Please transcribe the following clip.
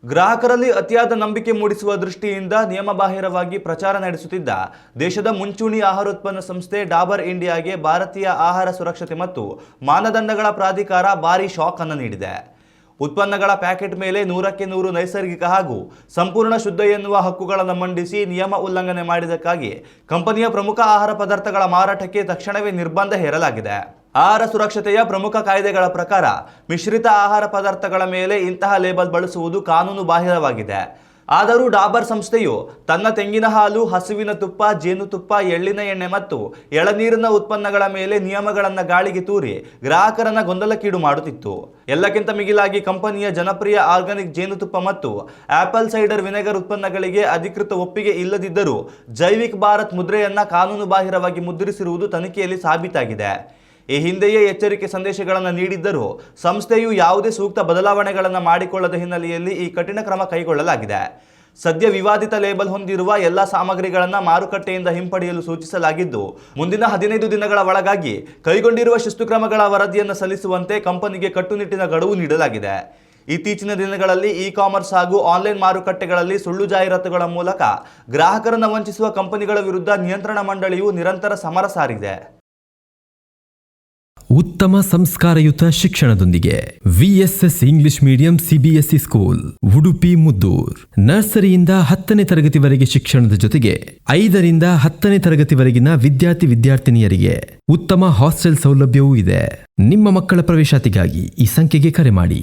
ಗ್ರಾಹಕರಲ್ಲಿ ಅತಿಯಾದ ನಂಬಿಕೆ ಮೂಡಿಸುವ ದೃಷ್ಟಿಯಿಂದ ನಿಯಮಬಾಹಿರವಾಗಿ ಪ್ರಚಾರ ನಡೆಸುತ್ತಿದ್ದ ದೇಶದ ಮುಂಚೂಣಿ ಆಹಾರೋತ್ಪನ್ನ ಸಂಸ್ಥೆ ಡಾಬರ್ ಇಂಡಿಯಾಗೆ ಭಾರತೀಯ ಆಹಾರ ಸುರಕ್ಷತೆ ಮತ್ತು ಮಾನದಂಡಗಳ ಪ್ರಾಧಿಕಾರ ಭಾರೀ ಶಾಕ್ ಅನ್ನು ನೀಡಿದೆ. ಉತ್ಪನ್ನಗಳ ಪ್ಯಾಕೆಟ್ ಮೇಲೆ 100ಕ್ಕೆ 100 ನೈಸರ್ಗಿಕ ಹಾಗೂ ಸಂಪೂರ್ಣ ಶುದ್ಧ ಎನ್ನುವ ಹಕ್ಕುಗಳನ್ನು ಮಂಡಿಸಿ ನಿಯಮ ಉಲ್ಲಂಘನೆ ಮಾಡಿದ್ದಕ್ಕಾಗಿ ಕಂಪನಿಯ ಪ್ರಮುಖ ಆಹಾರ ಪದಾರ್ಥಗಳ ಮಾರಾಟಕ್ಕೆ ತಕ್ಷಣವೇ ನಿರ್ಬಂಧ ಹೇರಲಾಗಿದೆ. ಆಹಾರ ಸುರಕ್ಷತೆಯ ಪ್ರಮುಖ ಕಾಯ್ದೆಗಳ ಪ್ರಕಾರ ಮಿಶ್ರಿತ ಆಹಾರ ಪದಾರ್ಥಗಳ ಮೇಲೆ ಇಂತಹ ಲೇಬಲ್ ಬಳಸುವುದು ಕಾನೂನು ಬಾಹಿರವಾಗಿದೆ. ಆದರೂ ಡಾಬರ್ ಸಂಸ್ಥೆಯು ತನ್ನ ತೆಂಗಿನ ಹಾಲು, ಹಸುವಿನ ತುಪ್ಪ, ಜೇನುತುಪ್ಪ, ಎಳ್ಳಿನ ಎಣ್ಣೆ ಮತ್ತು ಎಳನೀರಿನ ಉತ್ಪನ್ನಗಳ ಮೇಲೆ ನಿಯಮಗಳನ್ನು ಗಾಳಿಗೆ ತೂರಿ ಗ್ರಾಹಕರನ್ನ ಗೊಂದಲಕ್ಕೀಡು ಮಾಡುತ್ತಿತ್ತು. ಎಲ್ಲಕ್ಕಿಂತ ಮಿಗಿಲಾಗಿ ಕಂಪನಿಯ ಜನಪ್ರಿಯ ಆರ್ಗಾನಿಕ್ ಜೇನುತುಪ್ಪ ಮತ್ತು ಆಪಲ್ ಸೈಡರ್ ವಿನೆಗರ್ ಉತ್ಪನ್ನಗಳಿಗೆ ಅಧಿಕೃತ ಒಪ್ಪಿಗೆ ಇಲ್ಲದಿದ್ದರೂ ಜೈವಿಕ್ ಭಾರತ್ ಮುದ್ರೆಯನ್ನ ಕಾನೂನು ಬಾಹಿರವಾಗಿ ಮುದ್ರಿಸಿರುವುದು ತನಿಖೆಯಲ್ಲಿ ಸಾಬೀತಾಗಿದೆ. ಈ ಹಿಂದೆಯೇ ಎಚ್ಚರಿಕೆ ಸಂದೇಶಗಳನ್ನು ನೀಡಿದ್ದರೂ ಸಂಸ್ಥೆಯು ಯಾವುದೇ ಸೂಕ್ತ ಬದಲಾವಣೆಗಳನ್ನು ಮಾಡಿಕೊಳ್ಳದ ಹಿನ್ನೆಲೆಯಲ್ಲಿ ಈ ಕಠಿಣ ಕ್ರಮ ಕೈಗೊಳ್ಳಲಾಗಿದೆ. ಸದ್ಯ ವಿವಾದಿತ ಲೇಬಲ್ ಹೊಂದಿರುವ ಎಲ್ಲ ಸಾಮಗ್ರಿಗಳನ್ನು ಮಾರುಕಟ್ಟೆಯಿಂದ ಹಿಂಪಡೆಯಲು ಸೂಚಿಸಲಾಗಿದ್ದು, ಮುಂದಿನ 15 ದಿನಗಳ ಒಳಗಾಗಿ ಕೈಗೊಂಡಿರುವ ಶಿಸ್ತು ಕ್ರಮಗಳ ವರದಿಯನ್ನು ಸಲ್ಲಿಸುವಂತೆ ಕಂಪನಿಗೆ ಕಟ್ಟುನಿಟ್ಟಿನ ಗಡುವು ನೀಡಲಾಗಿದೆ. ಇತ್ತೀಚಿನ ದಿನಗಳಲ್ಲಿ ಇ-ಕಾಮರ್ಸ್ ಹಾಗೂ ಆನ್ಲೈನ್ ಮಾರುಕಟ್ಟೆಗಳಲ್ಲಿ ಸುಳ್ಳು ಜಾಹೀರಾತುಗಳ ಮೂಲಕ ಗ್ರಾಹಕರನ್ನು ವಂಚಿಸುವ ಕಂಪನಿಗಳ ವಿರುದ್ಧ ನಿಯಂತ್ರಣ ಮಂಡಳಿಯು ನಿರಂತರ ಸಮರ ಸಾರಿದೆ. ಉತ್ತಮ ಸಂಸ್ಕಾರಯುತ ಶಿಕ್ಷಣದೊಂದಿಗೆ VSS English medium CBSE school Udupi Muddur. ನರ್ಸರಿಯಿಂದ 10ನೇ ತರಗತಿವರೆಗೆ ಶಿಕ್ಷಣದ ಜೊತೆಗೆ 5ರಿಂದ 10ನೇ ತರಗತಿವರೆಗಿನ ವಿದ್ಯಾರ್ಥಿನಿಯರಿಗೆ ಉತ್ತಮ ಹಾಸ್ಟೆಲ್ ಸೌಲಭ್ಯವೂ ಇದೆ. ನಿಮ್ಮ ಮಕ್ಕಳ ಪ್ರವೇಶಾತಿಗಾಗಿ ಈ ಸಂಖ್ಯೆಗೆ ಕರೆ ಮಾಡಿ.